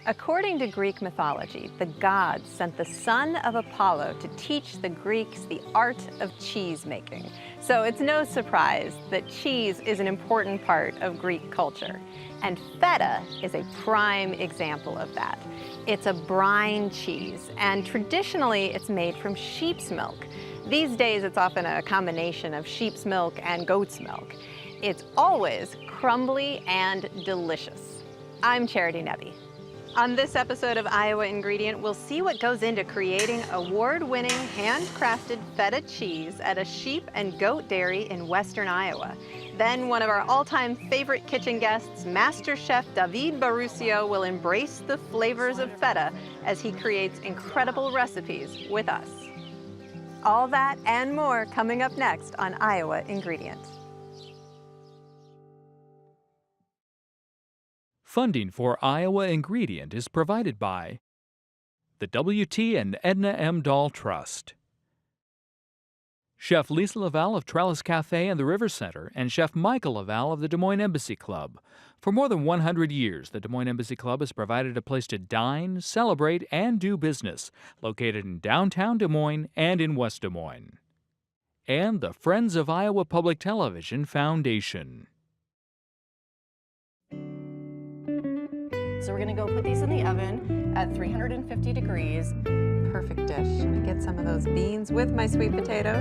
According to Greek mythology, the gods sent the son of Apollo to teach the Greeks the art of cheese making. So it's no surprise that cheese is an important part of Greek culture. And feta is a prime example of that. It's a brine cheese, and traditionally it's made from sheep's milk. These days it's often a combination of sheep's milk and goat's milk. It's always crumbly and delicious. I'm Charity Nebbe. On this episode of Iowa Ingredient, we'll see what goes into creating award-winning, handcrafted feta cheese at a sheep and goat dairy in western Iowa. Then one of our all-time favorite kitchen guests, Master Chef David Baruthio, will embrace the flavors of feta as he creates incredible recipes with us. All that and more coming up next on Iowa Ingredient. Funding for Iowa Ingredient is provided by the W.T. and Edna M. Dahl Trust, Chef Lisa Laval of Trellis Cafe and the River Center, and Chef Michael Laval of the Des Moines Embassy Club. For more than 100 years, the Des Moines Embassy Club has provided a place to dine, celebrate, and do business, located in downtown Des Moines and in West Des Moines. And the Friends of Iowa Public Television Foundation. So we're gonna go put these in the oven at 350 degrees. Perfect dish. I'm gonna get some of those beans with my sweet potato.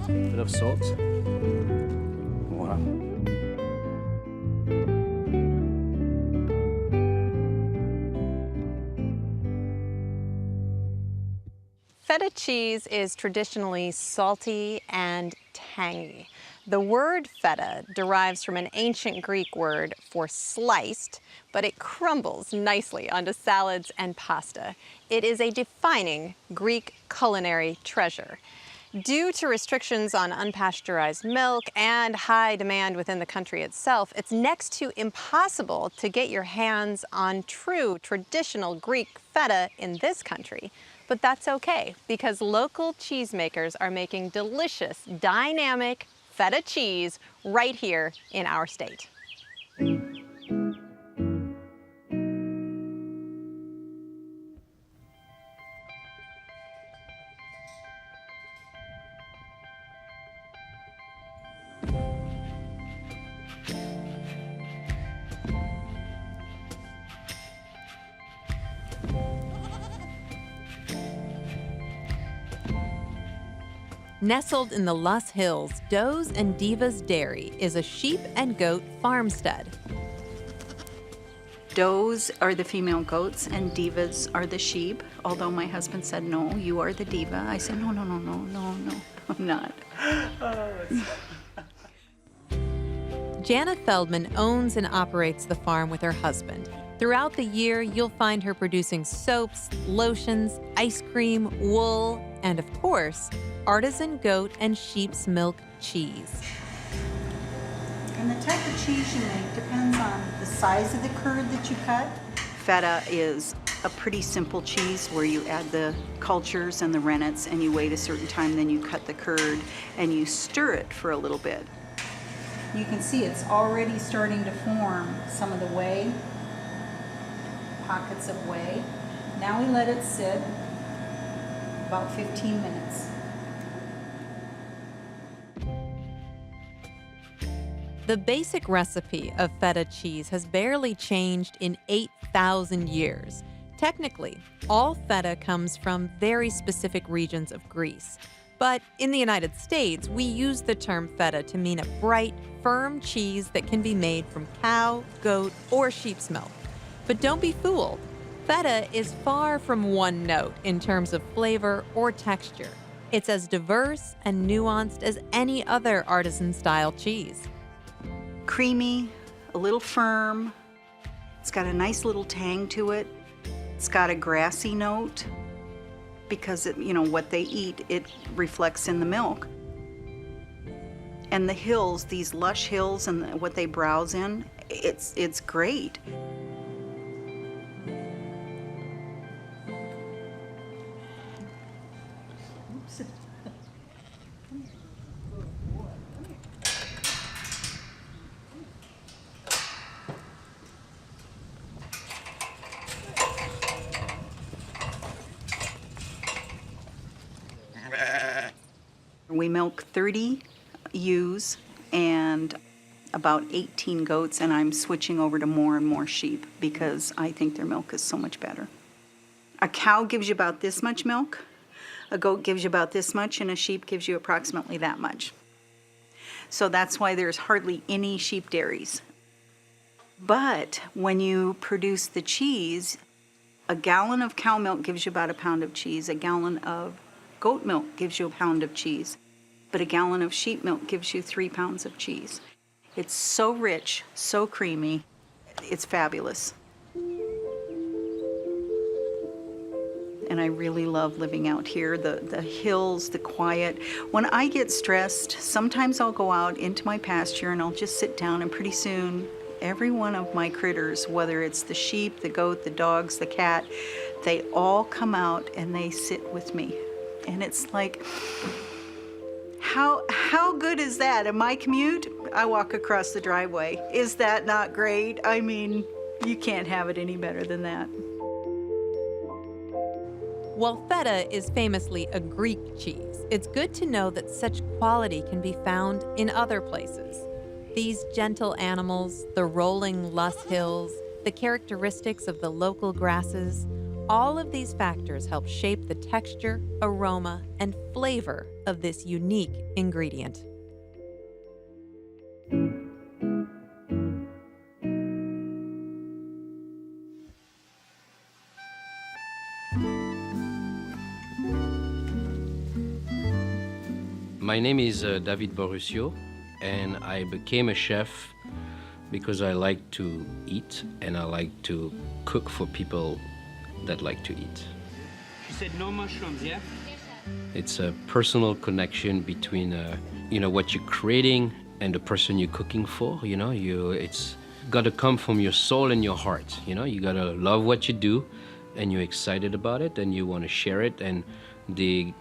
Bit of salt. Wow. Feta cheese is traditionally salty and tangy. The word feta derives from an ancient Greek word for sliced, but it crumbles nicely onto salads and pasta. It is a defining Greek culinary treasure. Due to restrictions on unpasteurized milk and high demand within the country itself, it's next to impossible to get your hands on true traditional Greek feta in this country. But that's okay, because local cheesemakers are making delicious, dynamic feta cheese right here in our state. Nestled in the Loess Hills, Des and Diva's Dairy is a sheep and goat farmstead. Does are the female goats and divas are the sheep. Although my husband said, no, you are the diva. I said, no, I'm not. Jana Feldman owns and operates the farm with her husband. Throughout the year, you'll find her producing soaps, lotions, ice cream, wool, and of course, artisan goat and sheep's milk cheese. And the type of cheese you make depends on the size of the curd that you cut. Feta is a pretty simple cheese where you add the cultures and the rennets and you wait a certain time, then you cut the curd and you stir it for a little bit. You can see it's already starting to form some of the whey, pockets of whey. Now we let it sit about 15 minutes. The basic recipe of feta cheese has barely changed in 8,000 years. Technically, all feta comes from very specific regions of Greece. But in the United States, we use the term feta to mean a bright, firm cheese that can be made from cow, goat, or sheep's milk. But don't be fooled. Feta is far from one note in terms of flavor or texture. It's as diverse and nuanced as any other artisan-style cheese. Creamy, a little firm. It's got a nice little tang to it. It's got a grassy note because what they eat, it reflects in the milk. And the hills, these lush hills and what they browse in, it's great. We milk 30 ewes and about 18 goats, and I'm switching over to more and more sheep because I think their milk is so much better. A cow gives you about this much milk, a goat gives you about this much, and a sheep gives you approximately that much. So that's why there's hardly any sheep dairies. But when you produce the cheese, a gallon of cow milk gives you about a pound of cheese, a gallon of goat milk gives you a pound of cheese, but a gallon of sheep milk gives you 3 pounds of cheese. It's so rich, so creamy, it's fabulous. And I really love living out here, the hills, the quiet. When I get stressed, sometimes I'll go out into my pasture and I'll just sit down, and pretty soon every one of my critters, whether it's the sheep, the goat, the dogs, the cat, they all come out and they sit with me. And it's like, how good is that? In my commute, I walk across the driveway. Is that not great? I mean, you can't have it any better than that. While feta is famously a Greek cheese, it's good to know that such quality can be found in other places. These gentle animals, the rolling Loess Hills, the characteristics of the local grasses, all of these factors help shape the texture, aroma, and flavor of this unique ingredient. My name is David Baruthio, and I became a chef because I like to eat and I like to cook for people that like to eat. She said no mushrooms, yeah? It's a personal connection between what you're creating and the person you're cooking for. It's got to come from your soul and your heart. You got to love what you do, and you're excited about it, and you want to share it. And the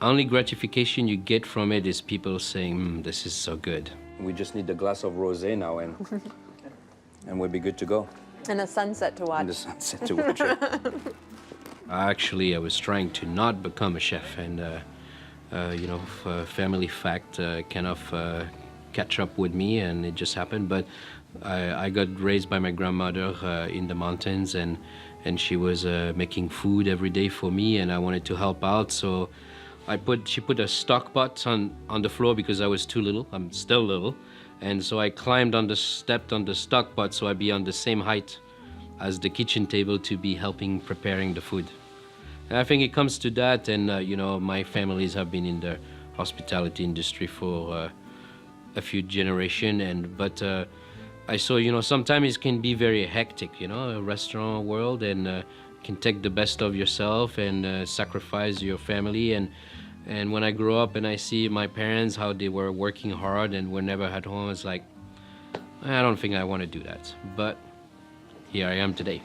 only gratification you get from it is people saying, "This is so good." We just need a glass of rosé now, and we'll be good to go. And a sunset to watch. And the sunset to watch it. Actually, I was trying to not become a chef, and family fact kind of catch up with me, and it just happened. But I got raised by my grandmother in the mountains, and she was making food every day for me, and I wanted to help out. So she put a stock pot on the floor because I was too little. I'm still little. And so I stepped on the stock pot so I'd be on the same height as the kitchen table to be helping preparing the food. And I think it comes to that, and my families have been in the hospitality industry for a few generations, but I saw, sometimes it can be very hectic, a restaurant world, and can take the best of yourself and sacrifice your family. And when I grow up and I see my parents, how they were working hard and were never at home, it's like, I don't think I want to do that. But here I am today.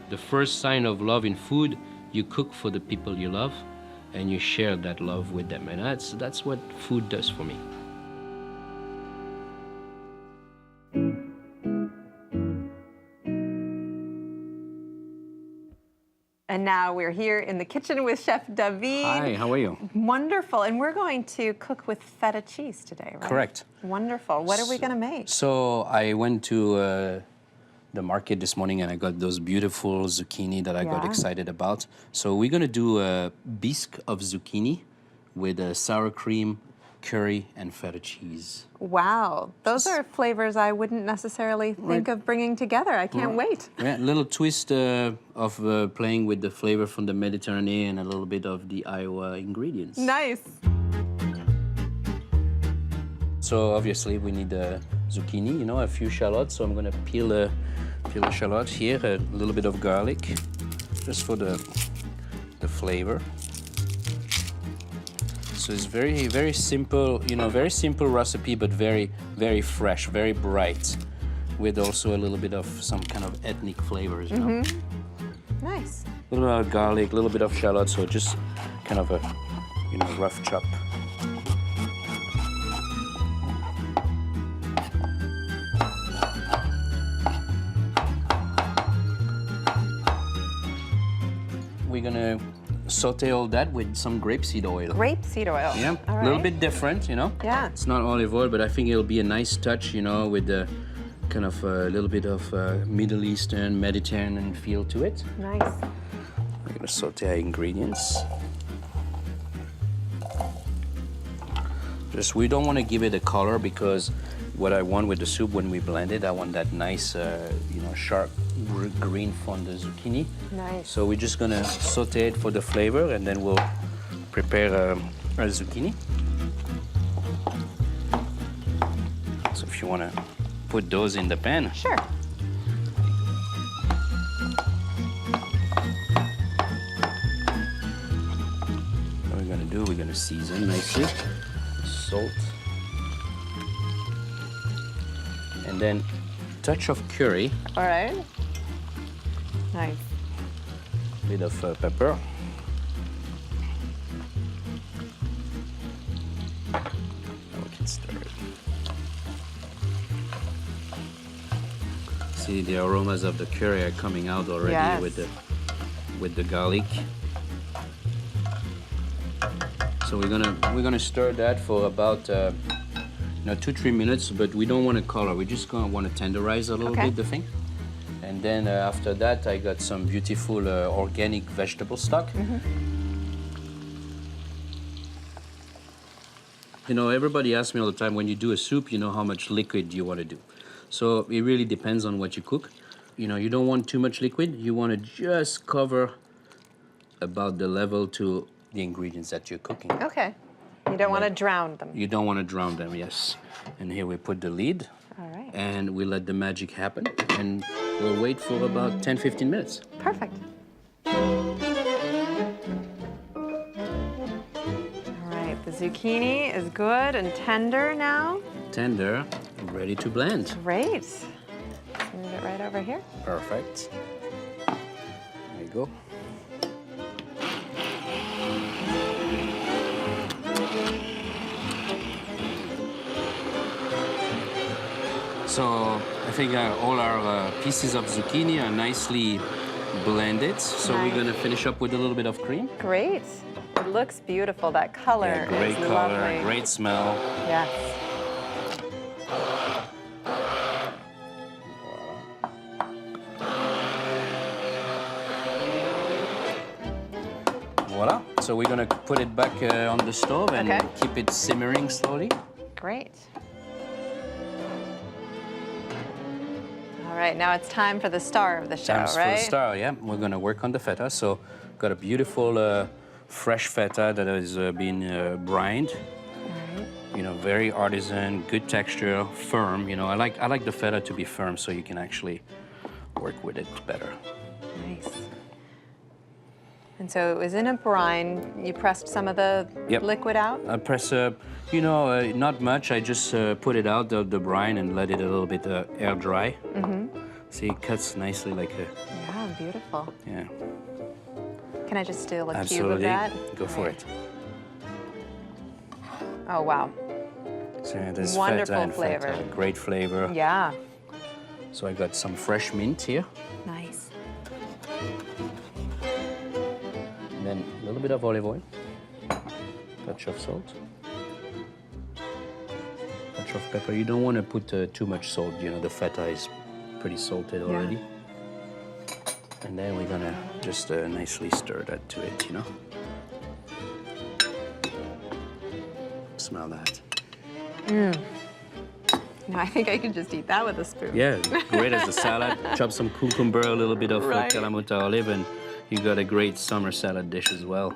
The first sign of love in food, you cook for the people you love, and you share that love with them. And that's what food does for me. And now we're here in the kitchen with Chef David. Hi, how are you? Wonderful. And we're going to cook with feta cheese today, right? Correct. Wonderful. What are we going to make? So I went to the market this morning and I got those beautiful zucchini that I got excited about. So we're going to do a bisque of zucchini with sour cream, curry, and feta cheese. Wow. Those are flavors I wouldn't necessarily think of bringing together. I can't wait. Yeah, a little twist of playing with the flavor from the Mediterranean and a little bit of the Iowa ingredients. Nice. So obviously we need zucchini, a few shallots. So I'm going to peel a shallot here, a little bit of garlic, just for the flavor. So it's very, very simple, very simple recipe, but very, very fresh, very bright, with also a little bit of some kind of ethnic flavors, Nice. A little bit of garlic, a little bit of shallot, so just kind of a, rough chop. We're gonna saute all that with some grapeseed oil. Grapeseed oil. Yeah, All a little right. bit different, you know? Yeah. It's not olive oil, but I think it'll be a nice touch, you know, with the kind of a little bit of Middle Eastern, Mediterranean feel to it. Nice. We're gonna saute our ingredients. We don't want to give it a color because what I want with the soup when we blend it, I want that nice, you know, sharp green from the zucchini. Nice. So we're just gonna saute it for the flavor, and then we'll prepare our zucchini. So if you want to put those in the pan. Sure. What we're gonna do, we're gonna season nicely. Salt. And then touch of curry, All right. Nice. bit of pepper. Now we can stir it. See, the aromas of the curry are coming out already Yes. with the garlic. So we're gonna stir that for about 2-3 minutes, but we don't want to color. We just gonna want to tenderize a little Okay. bit the thing. And then after that, I got some beautiful organic vegetable stock. You know, everybody asks me all the time, when you do a soup, you know how much liquid you want to do. So it really depends on what you cook. You know, you don't want too much liquid. You want to just cover about the level to the ingredients that you're cooking. Okay. You don't want to drown them. You don't want to drown them, yes. And here we put the lid. All right. And we let the magic happen. And we'll wait for about 10-15 minutes. Perfect. All right. The zucchini is good and tender now. Tender, ready to blend. Great. Let's move it right over here. Perfect. There you go. So I think all our pieces of zucchini are nicely blended. So we're Nice. gonna finish up with a little bit of cream. Great. It looks beautiful. That color Yeah, great is color, lovely. great smell. Yes. Voila. So we're gonna put it back on the stove and Okay. keep it simmering slowly. Great. All right, now it's time for the star of the show, Times right? for the star, yeah. We're gonna work on the feta. So got a beautiful fresh feta that has been brined. You know, very artisan, good texture, firm. You know, I like the feta to be firm so you can actually work with it better. Nice. And so it was in a brine. You pressed some of the Yep. liquid out? I press, not much. I just put it out of the brine and let it a little bit air dry. See, it cuts nicely like a, Yeah, beautiful. yeah. Can I just steal a cube of Absolutely. that? Go for it. Oh, wow. So yeah, there's Wonderful feta and flavor. feta, great flavor. Yeah. So I got some fresh mint here. Nice. And then a little bit of olive oil, touch of salt, touch of pepper. You don't want to put too much salt. You know, the feta is pretty salted already. And then we're gonna just nicely stir that to it, you know. Smell that. No, I think I could just eat that with a spoon. Yeah, great as a salad. Chop some cucumber, a little bit of Right. Kalamata olive, and you got a great summer salad dish as well.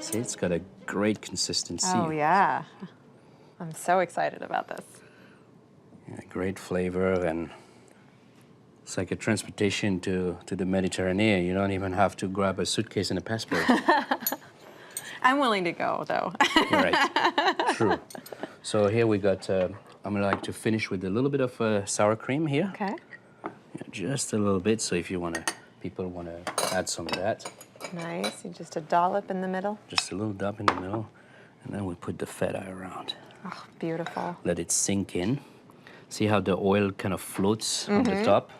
See, it's got a great consistency. Oh, yeah. I'm so excited about this. Yeah, great flavor, and it's like a transportation to the Mediterranean. You don't even have to grab a suitcase and a passport. I'm willing to go, though. Right, true. So here we got, I'm gonna like to finish with a little bit of sour cream here. Okay. Yeah, just a little bit, so if you people wanna add some of that. Nice. You just a dollop in the middle. Just a little dab in the middle, and then we put the feta around. Oh, beautiful. Let it sink in. See how the oil kind of floats on the top?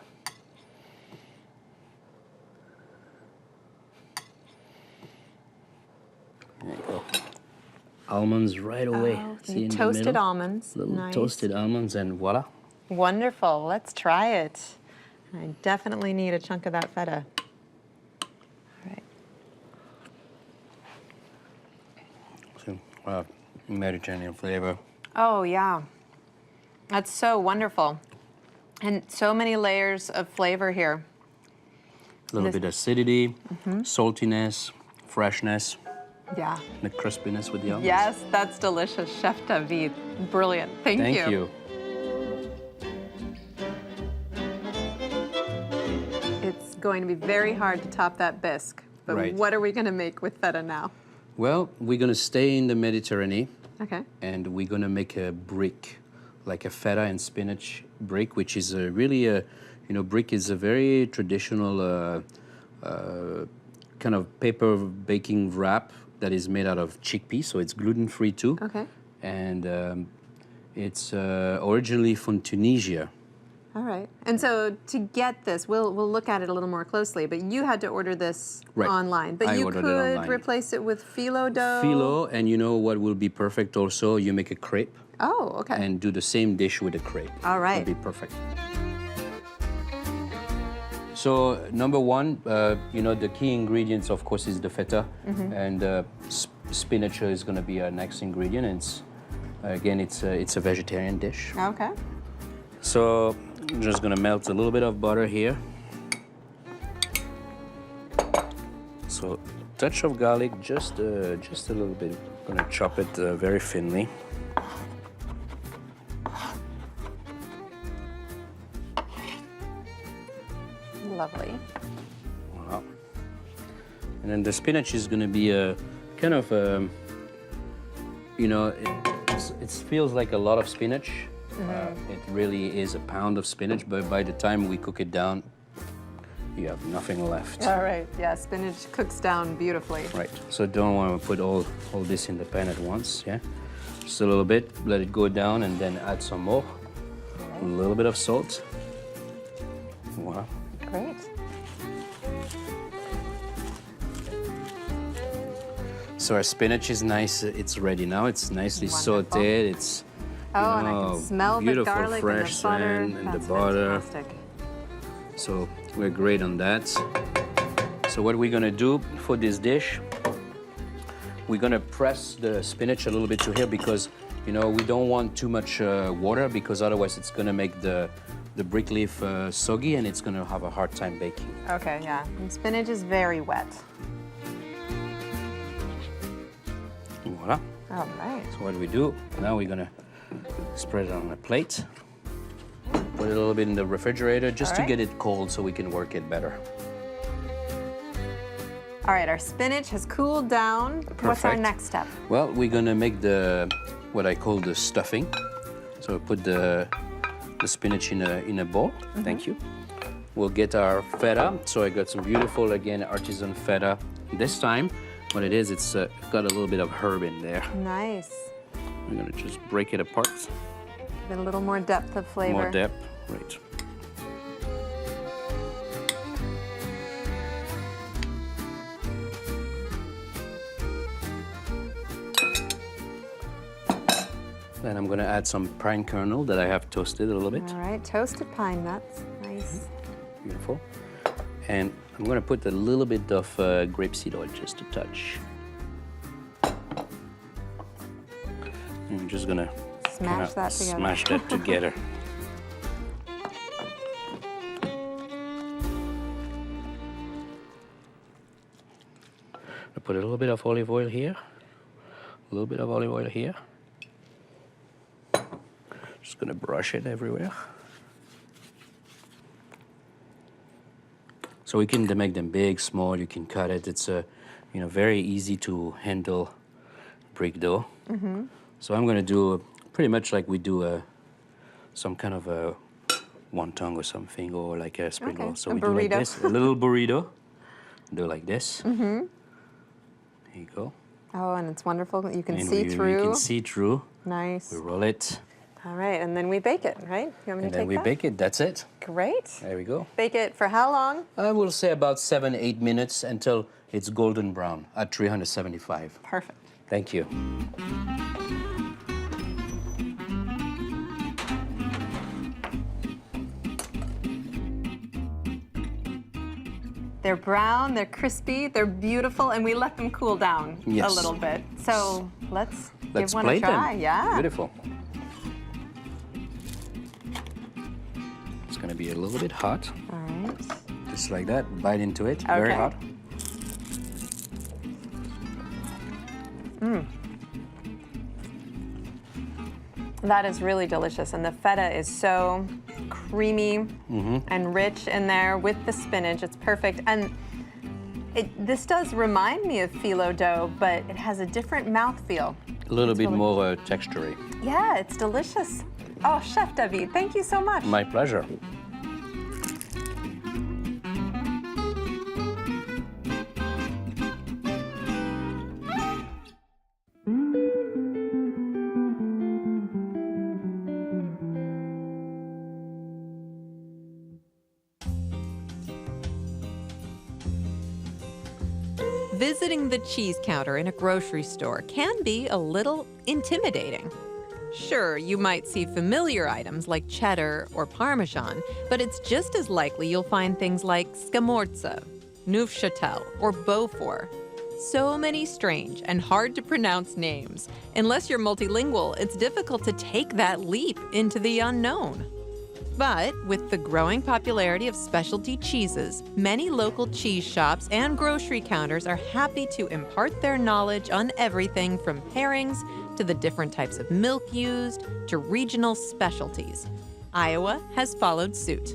almonds right away. Oh, See in the toasted middle? almonds. Little Nice. toasted almonds, and voila. Wonderful. Let's try it. I definitely need a chunk of that feta. All right. So, Mediterranean flavor. Oh, yeah. That's so wonderful. And so many layers of flavor here. A little bit of acidity, saltiness, freshness, Yeah. the crispiness with the almonds. Yes, that's delicious. Chef David. Brilliant. Thank you. Thank you. It's going to be very hard to top that bisque. But Right. what are we going to make with feta now? Well, we're gonna stay in the Mediterranean, Okay. and we're gonna make a brick, like a feta and spinach brick, which is a really a, brick is a very traditional kind of paper baking wrap that is made out of chickpea, so it's gluten-free too. Okay. And it's originally from Tunisia. All right. And so to get this, we'll look at it a little more closely, but you had to order this Right. online. But I you ordered it could online. replace it with phyllo dough. Phyllo, and you know what will be perfect also? You make a crepe Oh, okay. and do the same dish with a crepe. All right. It'll be perfect. So number one, the key ingredients, of course, is the feta, and spinach is going to be our next ingredient. And it's a vegetarian dish. Okay. So I'm just going to melt a little bit of butter here. So touch of garlic, just a little bit. I'm going to chop it very thinly. Lovely. Wow. And then the spinach is going to be a kind of, it feels like a lot of spinach. It really is a pound of spinach, but by the time we cook it down, you have nothing left. All right. Yeah, spinach cooks down beautifully. Right. So don't want to put all this in the pan at once. Yeah. Just a little bit. Let it go down, and then add some more. A little bit of salt. Wow. Great. So our spinach is nice. It's ready now. It's nicely Wonderful. sautéed. It's Oh, and I can smell the beautiful garlic fresh and the butter. and That's the butter. fantastic. So we're great on that. So what we're gonna do for this dish, we're gonna press the spinach a little bit to here because we don't want too much water because otherwise it's gonna make the brick leaf soggy and it's gonna have a hard time baking. Okay, yeah. And spinach is very wet. Voila. All right. So what we do now, we're gonna spread it on a plate. Put it a little bit in the refrigerator just to All right. get it cold so we can work it better. All right, our spinach has cooled down. What's our Perfect. next step? Well, we're gonna make what I call the stuffing. So put the spinach in a bowl. Thank you. We'll get our feta. So I got some beautiful, again, artisan feta. This time, what it is, it's got a little bit of herb in there. Nice. We're gonna just break it apart. Give it a little more depth of flavor. More depth, right. Then I'm gonna add some pine kernel that I have toasted a little bit. All right, toasted pine nuts. Nice. Beautiful. And I'm gonna put a little bit of grapeseed oil, just a touch. And I'm just gonna Smash kinda that together. Smash that together. I put a little bit of olive oil here, a little bit of olive oil here. Just gonna brush it everywhere. So we can make them big, small. You can cut it. It's very easy to handle brick dough. So I'm gonna do pretty much like we do some kind of a wonton or something, or like a spring Okay, roll. So a we do like burrito. this, a little burrito. Do like this. There you go. Oh, and it's wonderful. You can And see you through. can see through. Nice. We roll it, All right, and then we bake it, right? You want me and to then take we that? bake it. That's it. Great. There we go. Bake it for how long? I will say about 7-8 minutes until it's golden brown at 375. Perfect. Thank you. They're brown, they're crispy, they're beautiful, and we let them cool down a Yes. little bit. So let's give one a plate try. them. Yeah. Beautiful. It's gonna be a little bit hot, All right. just like that. Bite into it. Very Okay. hot. That is really delicious, and the feta is so creamy and rich in there with the spinach. It's perfect, and this does remind me of phyllo dough, but it has a different mouthfeel. A little bit really- more textury. Yeah, it's delicious. Oh, Chef David, thank you so much. My pleasure. Visiting the cheese counter in a grocery store can be a little intimidating. Sure, you might see familiar items like cheddar or Parmesan, but it's just as likely you'll find things like Scamorza, Neufchâtel, or Beaufort. So many strange and hard to pronounce names. Unless you're multilingual, it's difficult to take that leap into the unknown. But with the growing popularity of specialty cheeses, many local cheese shops and grocery counters are happy to impart their knowledge on everything from pairings to the different types of milk used to regional specialties. Iowa has followed suit.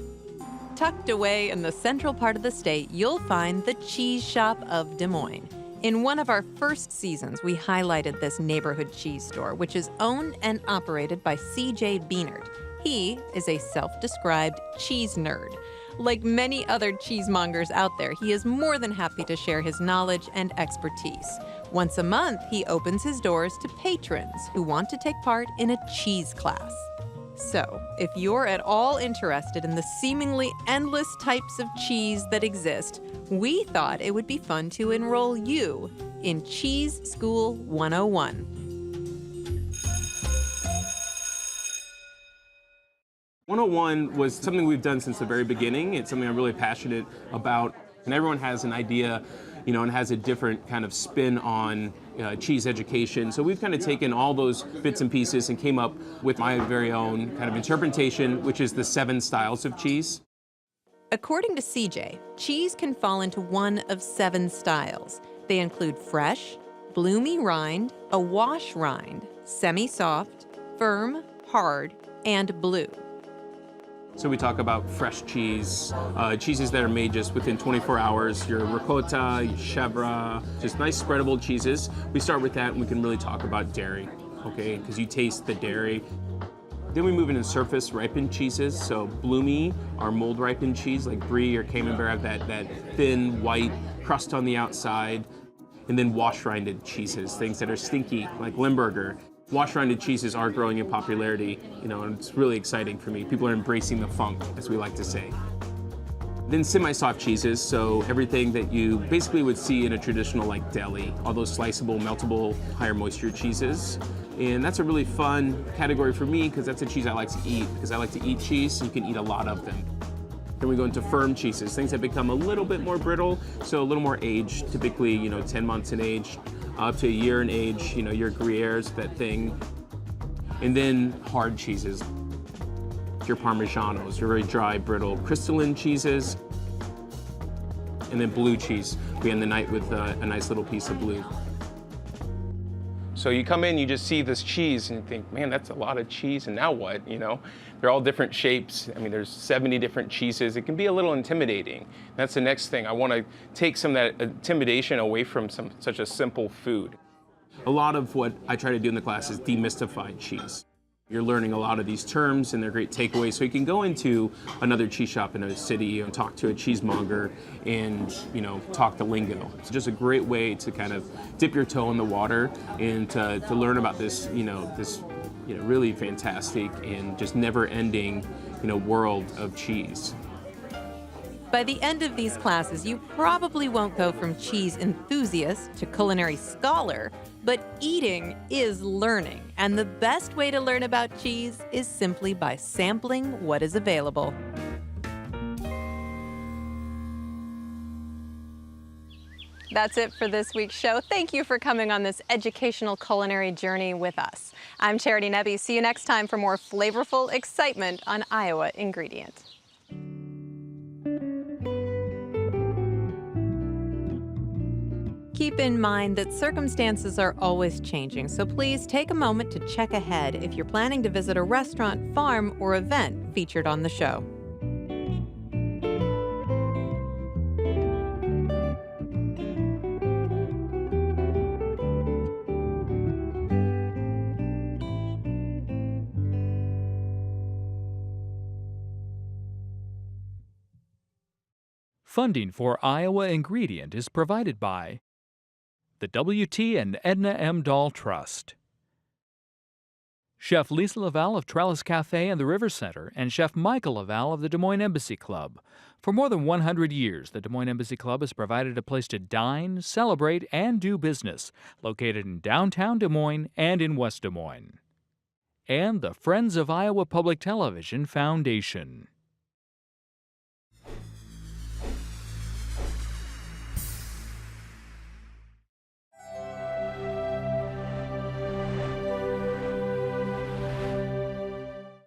Tucked away in the central part of the state, you'll find the Cheese Shop of Des Moines. In one of our first seasons, we highlighted this neighborhood cheese store, which is owned and operated by C.J. Beanert. He is a self-described cheese nerd. Like many other cheesemongers out there, he is more than happy to share his knowledge and expertise. Once a month, he opens his doors to patrons who want to take part in a cheese class. So, if you're at all interested in the seemingly endless types of cheese that exist, we thought it would be fun to enroll you in Cheese School 101. 101 was something we've done since the very beginning. It's something I'm really passionate about, and everyone has an idea, and has a different kind of spin on cheese education. So we've kind of taken all those bits and pieces and came up with my very own kind of interpretation, which is the 7 styles of cheese. According to CJ, cheese can fall into one of 7 styles. They include fresh, bloomy rind, a wash rind, semi-soft, firm, hard, and blue. So we talk about fresh cheese, cheeses that are made just within 24 hours, your ricotta, your chèvre, just nice spreadable cheeses. We start with that and we can really talk about dairy, okay, because you taste the dairy. Then we move into surface ripened cheeses. So bloomy are mold ripened cheese like brie or camembert have that thin white crust on the outside. And then wash rinded cheeses, things that are stinky like Limburger. Wash-rinded cheeses are growing in popularity, and it's really exciting for me. People are embracing the funk, as we like to say. Then semi-soft cheeses, so everything that you basically would see in a traditional like deli, all those sliceable, meltable, higher moisture cheeses. And that's a really fun category for me because that's a cheese I like to eat, because I like to eat cheese, so you can eat a lot of them. Then we go into firm cheeses, things that become a little bit more brittle, so a little more aged, typically 10 months in age, up to a year in age, your Gruyère's, that thing. And then hard cheeses, your Parmesanos, your very dry, brittle, crystalline cheeses. And then blue cheese. We end the night with a nice little piece of blue. So you come in, you just see this cheese and you think, man, that's a lot of cheese, and now what, They're all different shapes. I mean, there's 70 different cheeses. It can be a little intimidating. That's the next thing. I want to take some of that intimidation away from such a simple food. A lot of what I try to do in the class is demystify cheese. You're learning a lot of these terms and they're great takeaways. So you can go into another cheese shop in a city and talk to a cheesemonger and, talk the lingo. It's just a great way to kind of dip your toe in the water and to learn about this, this really fantastic and just never-ending, world of cheese. By the end of these classes, you probably won't go from cheese enthusiast to culinary scholar, but eating is learning, and the best way to learn about cheese is simply by sampling what is available. That's it for this week's show. Thank you for coming on this educational culinary journey with us. I'm Charity Nebbe. See you next time for more flavorful excitement on Iowa Ingredient. Keep in mind that circumstances are always changing, so please take a moment to check ahead if you're planning to visit a restaurant, farm, or event featured on the show. Funding for Iowa Ingredient is provided by the W.T. and Edna M. Dahl Trust, Chef Lisa Laval of Trellis Cafe and the River Center, and Chef Michael Laval of the Des Moines Embassy Club. For more than 100 years, the Des Moines Embassy Club has provided a place to dine, celebrate, and do business, located in downtown Des Moines and in West Des Moines. And the Friends of Iowa Public Television Foundation.